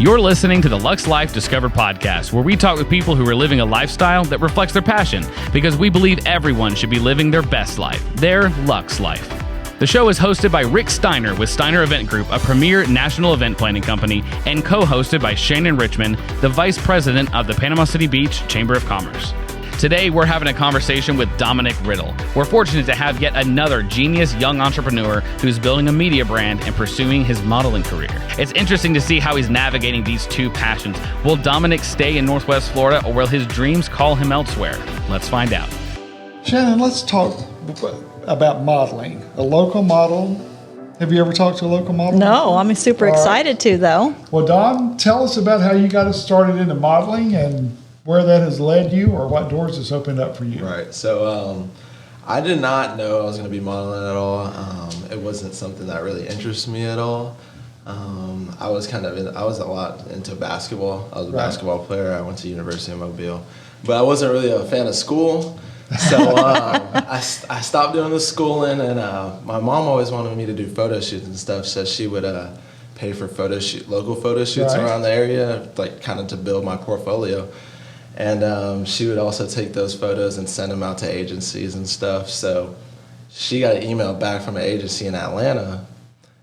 You're listening to the Luxe Life Discovered podcast, where we talk with people who are living a lifestyle that reflects their passion, because we believe everyone should be living their best life, their Luxe life. The show is hosted by Rick Steiner with Steiner Event Group, a premier national event planning company, and co-hosted by Shannon Richmond, the vice president of the Panama City Beach Chamber of Commerce. Today, we're having a conversation with Dominic Riddle. We're fortunate to have yet another genius young entrepreneur who's building a media brand and pursuing his modeling career. It's interesting to see how he's navigating these two passions. Will Dominic stay in Northwest Florida, or will his dreams call him elsewhere? Let's find out. Shannon, let's talk about modeling. A local model. Have you ever talked to a local model? No, I'm super excited to, though. Well, Dom, tell us about how you got us started into modeling and where that has led you, or what doors it's opened up for you. Right. So I did not know I was going to be modeling at all. It wasn't something that really interested me at all. I was a lot into basketball. I was a basketball player. I went to University of Mobile, but I wasn't really a fan of school. So I stopped doing the schooling, and my mom always wanted me to do photo shoots and stuff, so she would pay for local photo shoots around the area, like kind of to build my portfolio. And she would also take those photos and send them out to agencies and stuff. So she got an email back from an agency in Atlanta,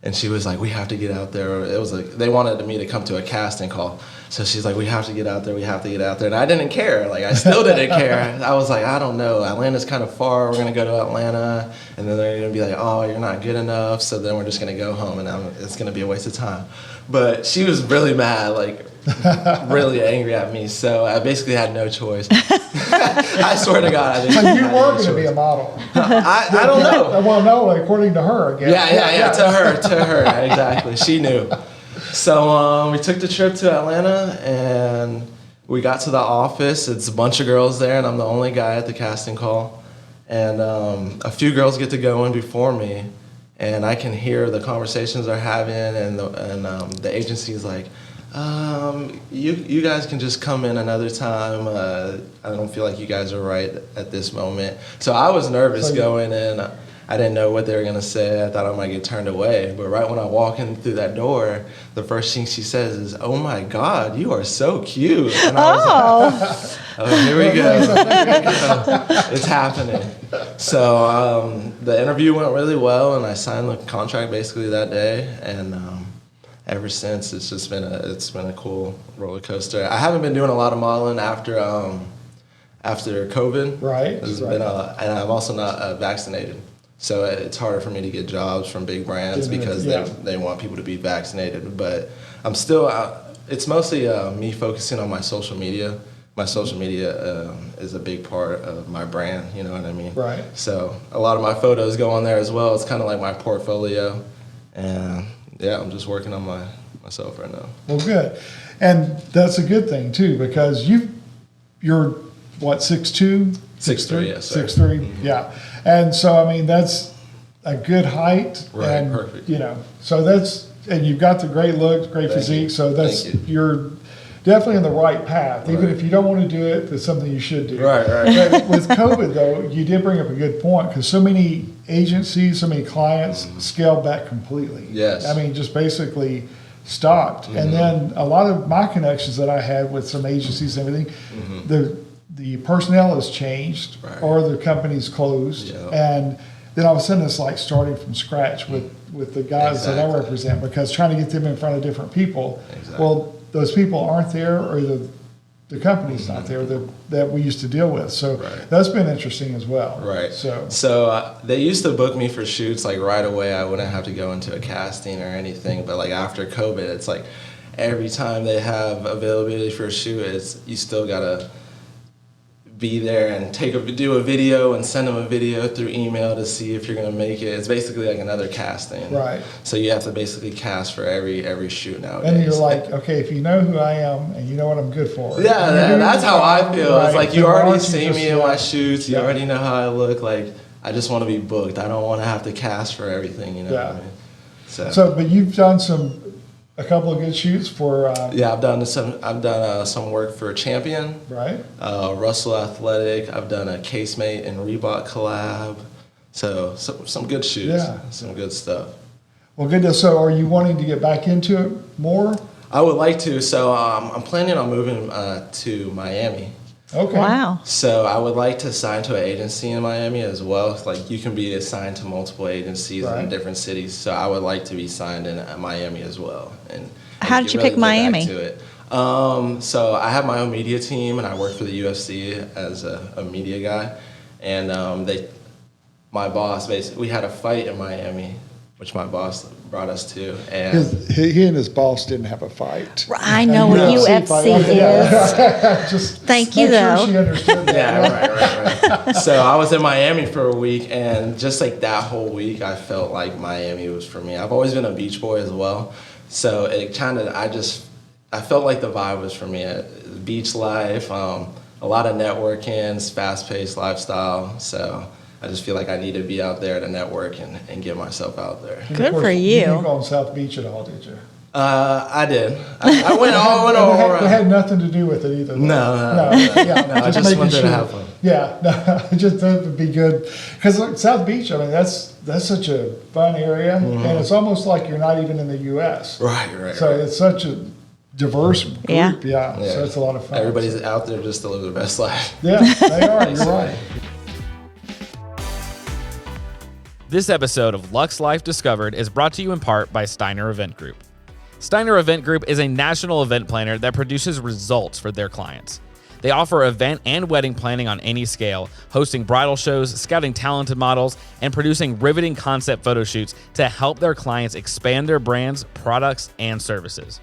and she was like, "We have to get out there." It was like they wanted me to come to a casting call. So she's like, "We have to get out there. We have to get out there." And I didn't care. Like, I still didn't care. I was like, I don't know. Atlanta's kind of far. We're going to go to Atlanta. And then they're going to be like, "Oh, you're not good enough." So then we're just going to go home, and it's going to be a waste of time. But she was really mad, like really angry at me. So I basically had no choice. I swear to God, I didn't. So you were going to be a model. I don't know. Well, no, according to her, I guess. Yeah. To her, exactly. She knew. So we took the trip to Atlanta, and we got to the office. It's a bunch of girls there, and I'm the only guy at the casting call. And a few girls get to go in before me, and I can hear the conversations they're having, and the agency's like, you guys can just come in another time. I don't feel like you guys are right at this moment. So I was nervous going in. I didn't know what they were going to say. I thought I might get turned away. But right when I walk in through that door, the first thing she says is, "Oh my God, you are so cute." And I was like, "Oh, here we go." It's happening. So the interview went really well, and I signed the contract basically that day. And ever since, it's just been a cool roller coaster. I haven't been doing a lot of modeling after COVID. Right. And I'm also not vaccinated. So it's harder for me to get jobs from big brands because they want people to be vaccinated. But I'm still, it's mostly me focusing on my social media. My social media is a big part of my brand, you know what I mean? Right. So a lot of my photos go on there as well. It's kind of like my portfolio. And yeah, I'm just working on myself right now. Well, good. And that's a good thing too, because you're what, 6'2"? 6'3", yes, sir. 6'3", Mm-hmm. yeah. And so, I mean, that's a good height. Right, and, perfect. You know, so and you've got the great looks, great physique, so you're definitely on the right path. Even if you don't want to do it, that's something you should do. Right. But with COVID, though, you did bring up a good point, because so many agencies, so many clients scaled back completely. Yes. I mean, just basically stopped. Mm-hmm. And then a lot of my connections that I had with some agencies and everything, the personnel has changed, or the company's closed, and then all of a sudden it's like starting from scratch with the guys that I represent, because trying to get them in front of different people. Well, those people aren't there, or the company's not there that we used to deal with. So that's been interesting as well. Right. So they used to book me for shoots like right away. I wouldn't have to go into a casting or anything. But like after COVID, it's like every time they have availability for a shoot, you still gotta be there and do a video and send them a video through email to see if you're going to make it. It's basically like another casting. Right. So you have to basically cast for every shoot nowadays. And you're like, okay, if you know who I am and you know what I'm good for. Yeah, that's how I feel. It's like you already see me in my shoots. You already know how I look. Like, I just want to be booked. I don't want to have to cast for everything, you know what I mean? So, but you've done a couple of good shoots for. I've done some work for Champion. Right. Russell Athletic. I've done a Casemate and Reebok collab. So some good shoots. Yeah. Some good stuff. Well, good. So are you wanting to get back into it more? I would like to. So I'm planning on moving to Miami. Okay. Wow. So I would like to sign to an agency in Miami as well. Like you can be assigned to multiple agencies in different cities. So I would like to be signed in Miami as well. And How did you pick Miami? So I have my own media team, and I work for the UFC as a media guy. And my boss basically, we had a fight in Miami, which my boss brought us to, and He and his boss didn't have a fight. I know what UFC is. Just Thank you, make sure though. she understood that. yeah, right. So I was in Miami for a week, and just like that whole week, I felt like Miami was for me. I've always been a beach boy as well, so it kind of I felt like the vibe was for me. Beach life, a lot of networking, fast-paced lifestyle. So I just feel like I need to be out there to network and get myself out there. And of Good course, for You you. didn't go on South Beach at all, did you? I did. I went all It around. had nothing to do with it either. though. No. Yeah, I just making wanted to have fun. Yeah, no, just that would be good. Because South Beach, I mean, that's such a fun area, and it's almost like you're not even in the U.S. Right. So it's such a diverse group. Yeah. Yeah. So it's a lot of fun. Everybody's out there just to live their best life. Yeah, they are. You're right. This episode of Luxe Life Discovered is brought to you in part by Steiner Event Group. Steiner Event Group is a national event planner that produces results for their clients. They offer event and wedding planning on any scale, hosting bridal shows, scouting talented models, and producing riveting concept photo shoots to help their clients expand their brands, products, and services.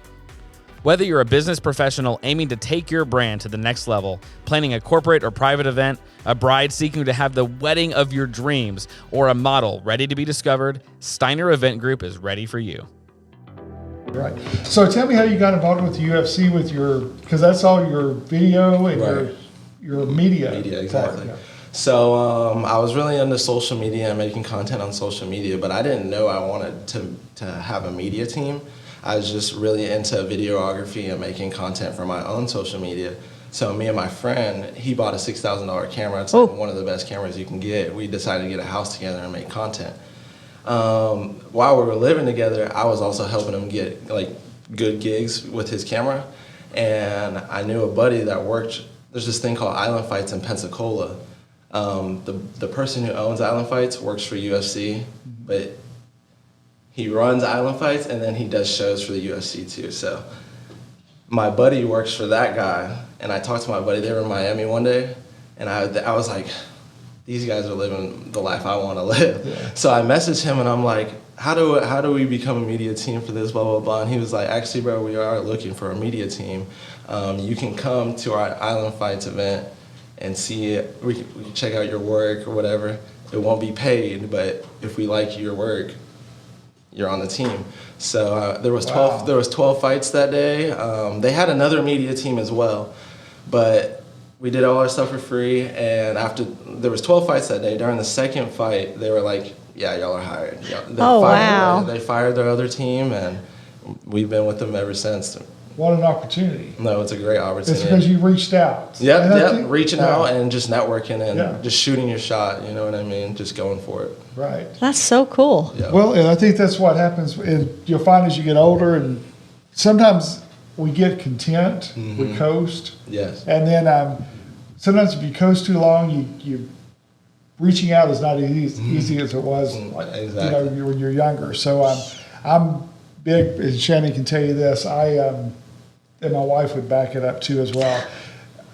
Whether you're a business professional aiming to take your brand to the next level, planning a corporate or private event, a bride seeking to have the wedding of your dreams, or a model ready to be discovered, Steiner Event Group is ready for you. Right. So tell me how you got involved with the UFC with because that's all your video and your media. Media, exactly. Part, yeah. So I was really into social media and making content on social media, but I didn't know I wanted to have a media team. I was just really into videography and making content for my own social media. So me and my friend, he bought a $6,000 camera. It's like one of the best cameras you can get. We decided to get a house together and make content. While we were living together, I was also helping him get like good gigs with his camera. And I knew a buddy that worked, there's this thing called Island Fights in Pensacola. The person who owns Island Fights works for UFC, but he runs Island Fights and then he does shows for the UFC too. So my buddy works for that guy, and I talked to my buddy. They were in Miami one day, and I was like, these guys are living the life I want to live. Yeah. So I messaged him and I'm like, how do we become a media team for this, blah, blah, blah. And he was like, actually, bro, we are looking for a media team. You can come to our Island Fights event and see it. We can check out your work or whatever. It won't be paid, but if we like your work, you're on the team. So there was 12 fights that day. They had another media team as well, but we did all our stuff for free. And after there was 12 fights that day, during the second fight, they were like, "Yeah, y'all are hired." Wow! They fired their other team, and we've been with them ever since. What an opportunity! No, it's a great opportunity. It's because you reached out. Yep. Reaching out and just networking and just shooting your shot. You know what I mean? Just going for it. Right. That's so cool. Yeah. Well, and I think that's what happens. You'll find as you get older, and sometimes we get content, we coast. Yes. And then sometimes if you coast too long, you reaching out is not as easy as it was Exactly. when you're younger. So I'm big, and Shannon can tell you this, and my wife would back it up too as well.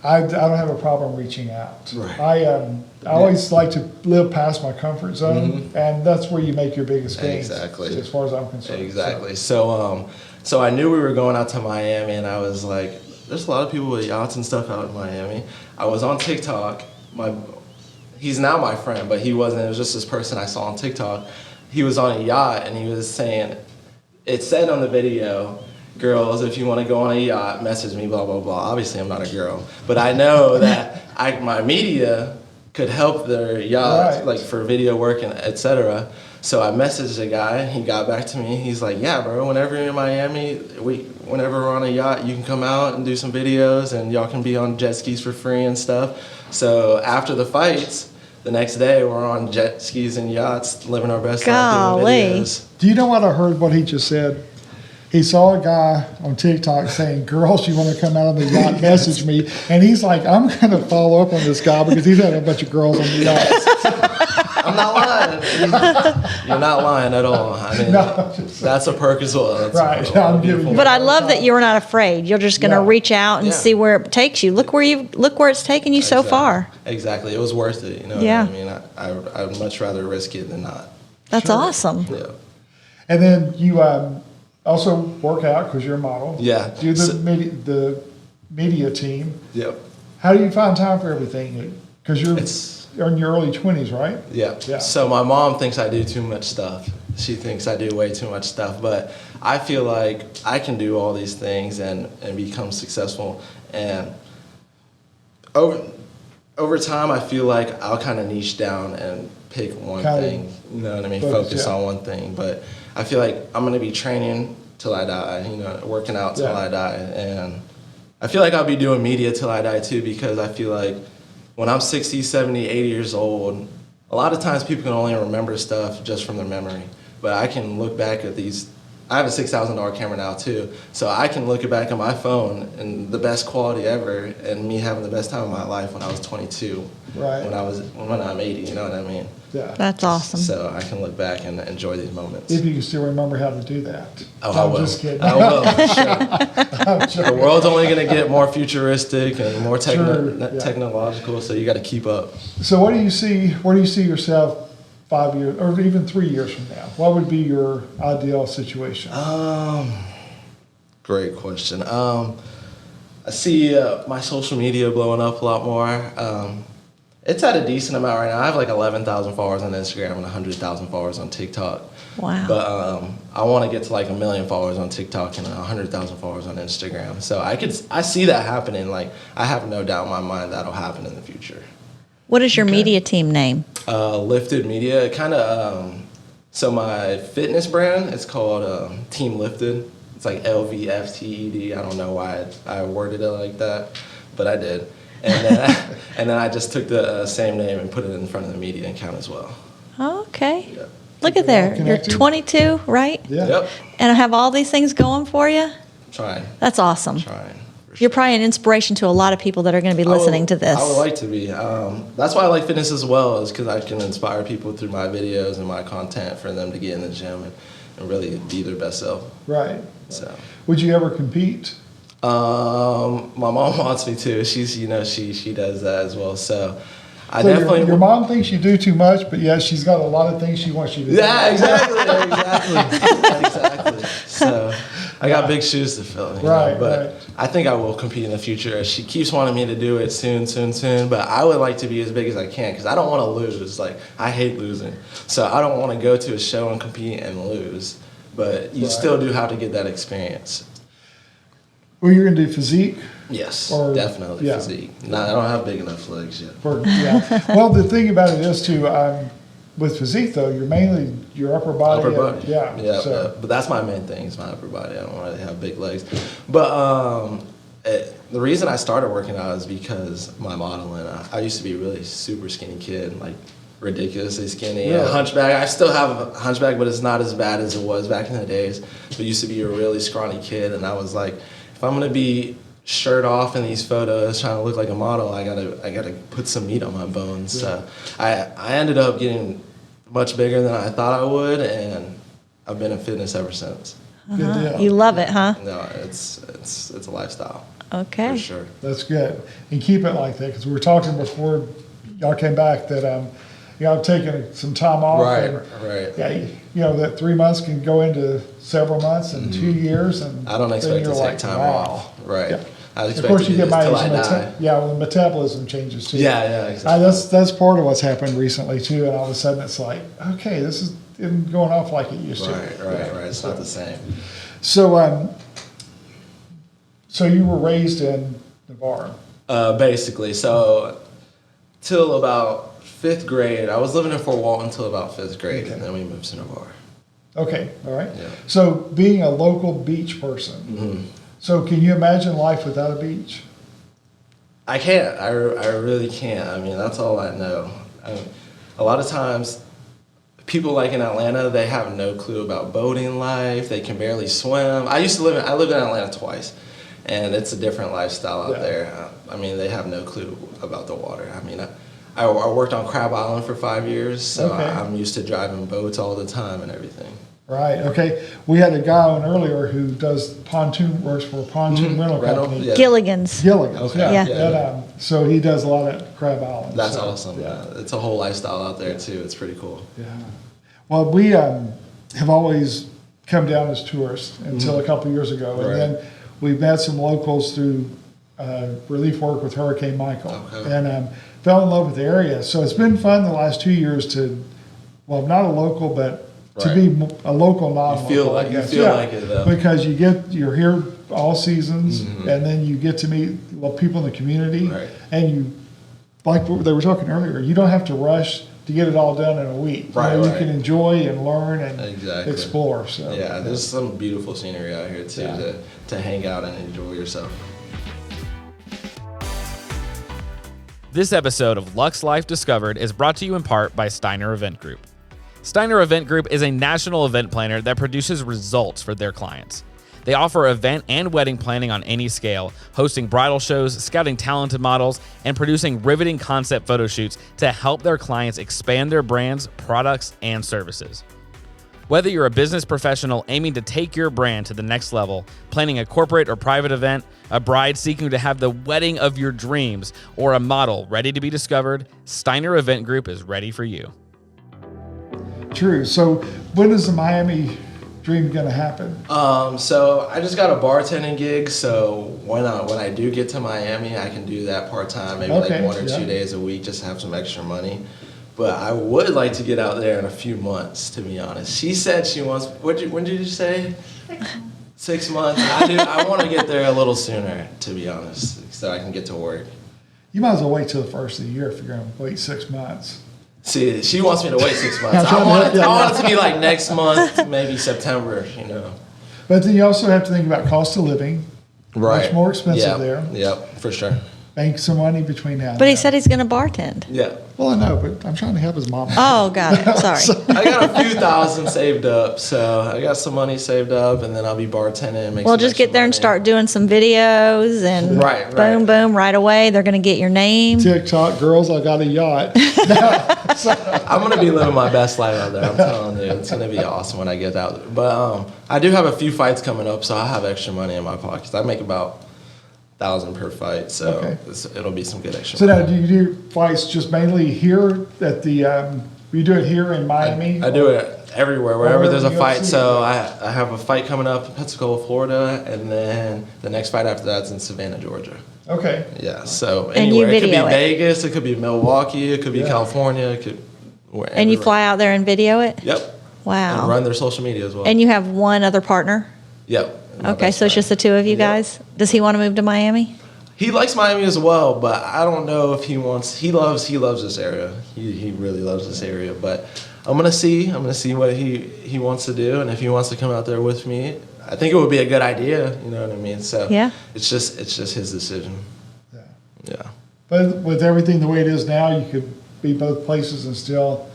I don't have a problem reaching out. Right. I always like to live past my comfort zone, and that's where you make your biggest gains. Exactly. As far as I'm concerned. Exactly. So I knew we were going out to Miami, and I was like, there's a lot of people with yachts and stuff out in Miami. I was on TikTok. He's now my friend, but he wasn't. It was just this person I saw on TikTok. He was on a yacht, and he was saying, it said on the video, "Girls, if you want to go on a yacht, message me, blah, blah, blah." Obviously, I'm not a girl, but I know that my media could help their yacht, like for video work and et cetera. So I messaged a guy. He got back to me. He's like, "Yeah, bro, whenever you're in Miami, whenever we're on a yacht, you can come out and do some videos, and y'all can be on jet skis for free and stuff." So after the fights, the next day, we're on jet skis and yachts, living our best life, doing videos. Do you know what I heard? What he just said. he saw a guy on TikTok saying, "Girls, you want to come out on the yacht? Message me." And he's like, "I'm going to follow up on this guy because he's had a bunch of girls on the yacht." I'm not lying. You're not lying at all. I mean, that's a perk as well. That's Right. a I'm giving you- But I love that you're not afraid. You're just going to Yeah. reach out and Yeah. see where it takes you. Look where it's taken you so far. Exactly. It was worth it. You know Yeah. what I mean? I would much rather risk it than not. That's Sure. awesome. Yeah. And then you also work out because you're a model. Yeah. Do So- the media team. Yep. How do you find time for everything? Because you're in your early 20s, right? Yeah. Yeah. So my mom thinks I do too much stuff. She thinks I do way too much stuff, but I feel like I can do all these things and become successful. And over time, I feel like I'll kind of niche down and pick one thing. You know what I mean? Focus on one thing. But I feel like I'm going to be training till I die, you know, working out till I die. And I feel like I'll be doing media till I die too, because I feel like when I'm 60, 70, 80 years old, a lot of times people can only remember stuff just from their memory. But I can look back at these. I have a $6,000 camera now too, so I can look back at my phone and the best quality ever, and me having the best time of my life when I was 22. Right. When I'm 80, you know what I mean? Yeah. That's awesome. So I can look back and enjoy these moments. If you can still remember how to do that. Oh, I I'm will. just kidding. I will. Sure. I'm sure. The world's only going to get more futuristic and more True, yeah. technological, so you got to keep up. So what do you see? Where do you see yourself 5 years, or even 3 years from now? What would be your ideal situation? Great question. I see my social media blowing up a lot more. It's at a decent amount right now. I have like 11,000 followers on Instagram and 100,000 followers on TikTok. Wow. But I want to get to like 1 million followers on TikTok and 100,000 followers on Instagram. So I see that happening. Like, I have no doubt in my mind that'll happen in the future. What is your media team name? Lifted Media, kind of. So my fitness brand is called Team Lifted. It's like LVFTED. I don't know why I worded it like that, but I did. And then I just took the same name and put it in front of the media account as well. Okay. Yeah. Look at there. You're Connected. 22, right? Yeah. Yep. And have all these things going for you? Trying. That's awesome. For You're sure. probably an inspiration to a lot of people that are going to be listening to this. I would like to be. That's why I like fitness as well, is because I can inspire people through my videos and my content for them to get in the gym and really be their best self. Right. So. Would you ever compete? My mom wants me to. She's, she does that as well. So I So definitely. your mom thinks you do too much, but yeah, she's got a lot of things she wants you to do. Yeah, exactly. So I got big shoes to fill. Right, but right. I think I will compete in the future. She keeps wanting me to do it soon. But I would like to be as big as I can because I don't want to lose. Like, I hate losing. So I don't want to go to a show and compete and lose. But you still do have to get that experience. Well, you're going to do physique? Yes, Or- definitely yeah. physique. I don't have big enough legs yet. Well, the thing about it is too, with physique though, you're mainly your upper body. Upper body. Yeah. So, but that's my main thing is my upper body. I don't really have big legs. But the reason I started working out is because my modeling. I used to be a really super skinny kid, like ridiculously skinny. Really? Hunchback. I still have a hunchback, but it's not as bad as it was back in the days. But used to be a really scrawny kid, and I was like, if I'm gonna be shirt off in these photos trying to look like a model, I gotta put some meat on my bones. So I ended up getting much bigger than I thought I would, and I've been in fitness ever since. good deal. You love it, huh? No, it's a lifestyle Okay. for sure. That's good. And keep it like that because we were talking before y'all came back that I've taken some time off. And, Right. yeah, that 3 months can go into several months and 2 years, and I don't then expect to you're take like, time wow. off. Right. Yeah. I Of expect course, to you do get this till my I die. the metabolism changes too. Yeah, exactly. That's part of what's happened recently too, and all of a sudden it's like, okay, this isn't going off like it used to. Right. It's not the same. So, so you were raised in Navarre. Basically, so till about 5th grade, I was living in Fort Walton until about 5th grade, Okay. and then we moved to Navarre. Okay, all right. Yeah. So being a local beach person, Mm-hmm. so can you imagine life without a beach? I can't. I really can't. I mean, that's all I know. A lot of times, people like in Atlanta, they have no clue about boating life. They can barely swim. I lived in Atlanta twice, and it's a different lifestyle out there. I mean, they have no clue about the water. I mean, I worked on Crab Island for 5 years, so I'm used to driving boats all the time and everything. Right. Okay. We had a guy on earlier who works for a pontoon rental company. Yeah. Gilligan's. Gilligan's. Okay. Yeah. And, so he does a lot at Crab Island. That's awesome. Yeah. It's a whole lifestyle out there too. It's pretty cool. Yeah. Well, we have always come down as tourists until a couple of years ago, and then we met some locals through relief work with Hurricane Michael, and fell in love with the area. So it's been fun the last 2 years to, well, I'm not a local, but to be a local, non-local. You feel like it though. Because you're here all seasons, and then you get to meet people in the community, and you, like they were talking earlier, you don't have to rush to get it all done in a week. You can enjoy and learn and explore. So yeah, there's some beautiful scenery out here too to hang out and enjoy yourself. This episode of Luxe Life Discovered is brought to you in part by Steiner Event Group. Steiner Event Group is a national event planner that produces results for their clients. They offer event and wedding planning on any scale, hosting bridal shows, scouting talented models, and producing riveting concept photo shoots to help their clients expand their brands, products, and services. Whether you're a business professional aiming to take your brand to the next level, planning a corporate or private event, a bride seeking to have the wedding of your dreams, or a model ready to be discovered, Steiner Event Group is ready for you. True. So when is the Miami dream going to happen? So I just got a bartending gig. So when I do get to Miami, I can do that part-time, maybe like 1 or 2 days a week, just to have some extra money. But I would like to get out there in a few months, to be honest. She said she wants, when did you say? 6 months. I want to get there a little sooner, to be honest, so I can get to work. You might as well wait till the first of the year if you're going to wait 6 months. See, she wants me to wait 6 months. I want it to be like next month, maybe September, But then you also have to think about cost of living. Right. Much more expensive there. Yep, for sure. Bank some money between now and But he then. said he's going to bartend. Yeah. Well, I know, but I'm trying to help his mom. Oh, got it. Sorry. I got a few thousand saved up, so I got some money saved up, and then I'll be bartending and make Well, some just extra get there and money. start doing some videos and boom, boom, right away. They're going to get your name. TikTok girls, I got a yacht. I'm going to be living my best life out there. I'm telling you. It's going to be awesome when I get out there. But I do have a few fights coming up, so I have extra money in my pockets. I make about $1,000 per fight, so it'll be some good extra So money. now, do you do fights just mainly here at the, you do it here in Miami? I do it everywhere, wherever there's a you fight. see So it. I have a fight coming up in Pensacola, Florida, and then the next fight after that's in Savannah, Georgia. Okay. Yeah, so And you anywhere. It could be video it. Vegas, it could be Milwaukee, it could be California, it could wherever. And you fly out there and video it? Yep. And Wow. run their social media as well. And you have one other partner? Yep. my Okay, best so it's friend. just the two of you Yep. guys? Does he want to move to Miami? He likes Miami as well, but I don't know if he wants. He loves this area. He really loves this area. But I'm gonna see what he wants to do, and if he wants to come out there with me, I think it would be a good idea. You know what I mean? So Yeah. it's just his decision. Yeah. But with everything the way it is now, you could be both places and still.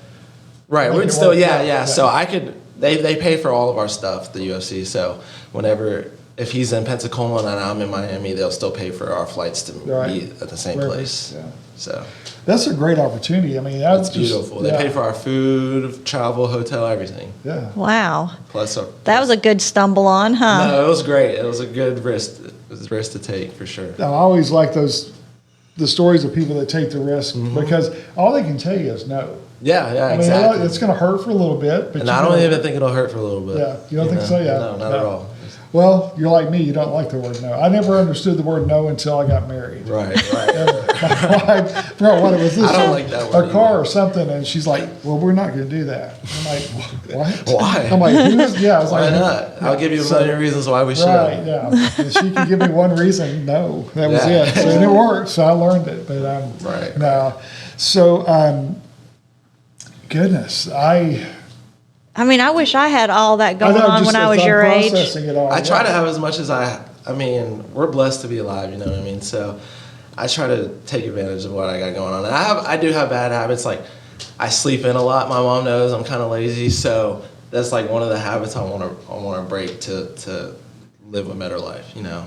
Right. Make We'd it still work yeah. out. So I could. They pay for all of our stuff, the UFC. So whenever. If he's in Pensacola and I'm in Miami, they'll still pay for our flights to be at the same Wherever, place. yeah. So That's a great opportunity. I mean, that's it's beautiful. They pay for our food, travel, hotel, everything. Yeah. Wow. Plus, That was a good stumble on, huh? no, it was great. It was a good risk. It was a risk to take for sure. I always like the stories of people that take the risk because all they can tell you is no. Yeah, I mean, exactly. it's going to hurt for a little bit, but And I don't even think it'll hurt for a little bit. Yeah, you don't think so? Yeah. No, not at all. Well, you're like me. You don't like the word no. I never understood the word no until I got married. Right. My wife forgot what it was. I don't like that word A car either. or something, and she's like, "Well, we're not going to do that." I'm like, "What? Why? I'm like, "Who's?" Yeah, I was Why like, not? I'll give you a million reasons why we should. Right, yeah. And she could give me one reason, no. That was Yeah. it. So, and it worked, so I learned it. But Right. no. So, goodness, I mean, I wish I had all that going know, on just when I as was I'm your age. processing it all, I try yeah. to have as much as I mean, we're blessed to be alive, you know what I mean? So I try to take advantage of what I got going on. And I do have bad habits. Like I sleep in a lot. My mom knows I'm kind of lazy, so that's like one of the habits I want to break to live a better life. You know,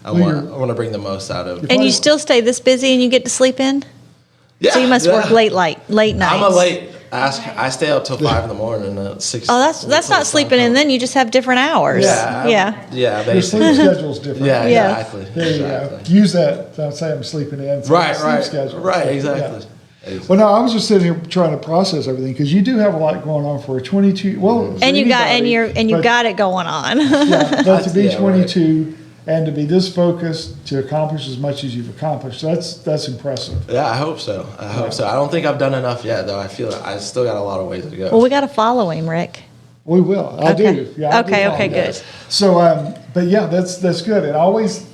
I want to bring the most out of. And you still stay this busy and you get to sleep in? Yeah. So you must work late nights. I'm a late. I stay up till 5 in the morning at 6. Oh, that's not sleeping in. Then you just have different hours. Yeah. Your Basically. sleep schedule's different. Yeah, Yeah. exactly. There you go. Use that. Don't say I'm sleeping in. Right, sleep schedule. right, exactly. Yeah. Well, no, I was just sitting here trying to process everything because you do have a lot going on for a 22. Well, And you got but, got it going on. Yeah, but to be Yeah, 22 and to be this focused to accomplish as much as you've accomplished, that's impressive. Yeah, I hope so. I don't think I've done enough yet, though. I feel like I still got a lot of ways to go. Well, we got to follow him, Rick. We will. I Okay. do. Yeah, I do Okay, follow okay, that. good. So, but yeah, that's good. And always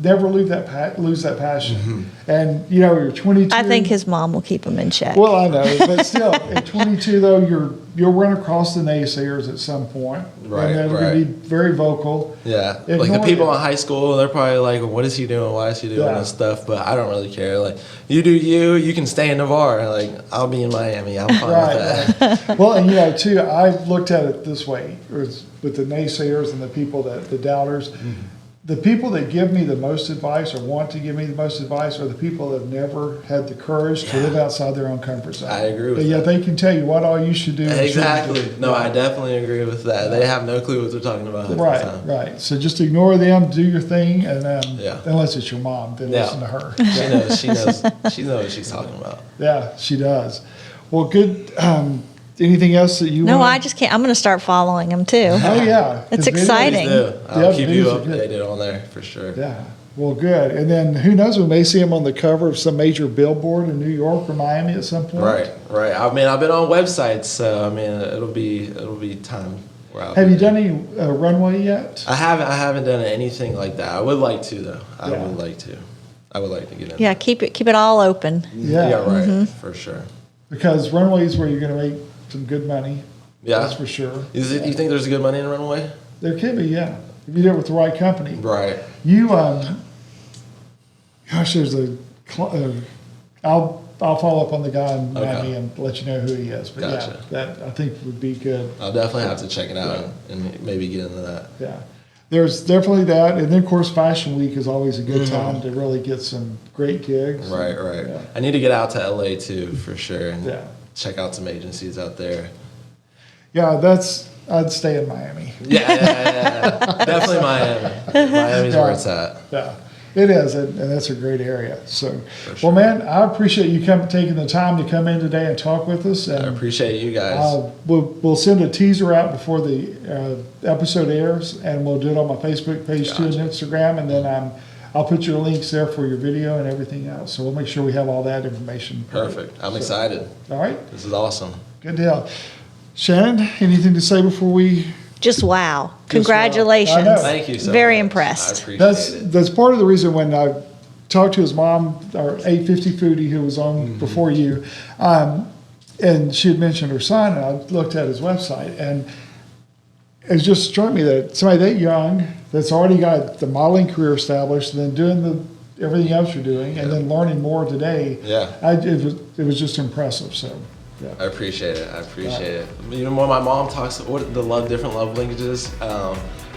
never lose that passion. Mm-hmm. And you're 22. I think his mom will keep him in check. Well, I know, but still, at 22 though, you'll run across the naysayers at some point. Right, And they're going to be very vocal. Yeah, like the Ignore people it. in high school, they're probably like, "What is he doing? Why is he doing Yeah. this stuff?" But I don't really care. Like, you do you. You can stay in Navarre. Like, I'll be in Miami. I'm fine with that. Right. Well, and too, I've looked at it this way, with the naysayers and the people the doubters. The people that give me the most advice or want to give me the most advice are the people that have never had the courage to live outside their own comfort zone. I agree with But yet that. they can tell you what all you should do. and Exactly. shouldn't do. No, I definitely agree with that. They have no clue what they're talking about. half the Right, time. right. So just ignore them, do your thing, and Yeah. unless it's your mom, then Yeah. listen to her. She knows. She knows what she's talking about. Yeah, she does. Well, good. Anything else that you no, want? I just can't. I'm going to start following him too. Oh, yeah. It's 'Cause videos- exciting. Please do. I'll Yeah, keep you videos are good. updated on there for sure. Yeah. Well, good. And then who knows? We may see him on the cover of some major billboard in New York or Miami at some point. Right. I mean, I've been on websites, so I mean, it'll be time. Where I'll Have be you there. done any runway yet? I haven't done anything like that. I would like to though. I Yeah. would like to. I would like to get in. Yeah, keep it all open. Yeah. right. For sure. Because runway is where you're going to make some good money. Yeah. That's for sure. You think there's good money in runway? There could be, yeah. If you do it with the right company. Right. You, gosh, there's I'll follow up on the guy in Miami and let you know who he is. But Gotcha. yeah, that I think would be good. I'll definitely have to check it out and maybe get into that. Yeah. There's definitely that. And then, of course, Fashion Week is always a good time to really get some great gigs. Right. Yeah. I need to get out to LA too, for sure, and Yeah. check out some agencies out there. Yeah, I'd stay in Miami. Yeah. Definitely Miami. Miami's where it's at. Yeah, it is, and that's a great area. So, sure. well, man, I appreciate you taking the time to come in today and talk with us. And I appreciate you guys. we'll send a teaser out before the episode airs, and we'll do it on my Facebook page too and Instagram, and then I'll put your links there for your video and everything else. So we'll make sure we have all that information. Perfect. I'm excited. All right, This is awesome. good deal. Shannon, anything to say before we? Just wow. wow. Congratulations. I know. Thank you so Very much. impressed. I appreciate it. That's part of the reason when I talked to his mom, our 850 foodie who was on before you, and she had mentioned her son, and I looked at his website, and it just struck me that somebody that young that's already got the modeling career established, and then doing everything else you're doing, and then learning more today. Yeah. It was just impressive. So. Yeah. I appreciate it. You know, when my mom talks, different love languages,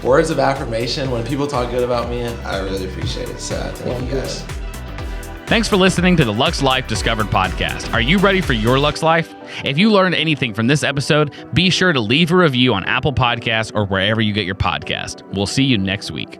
words of affirmation, when people talk good about me, I really appreciate it. So thank you guys. Thanks for listening to the Luxe Life Discovered podcast. Are you ready for your Luxe Life? If you learned anything from this episode, be sure to leave a review on Apple Podcasts or wherever you get your podcast. We'll see you next week.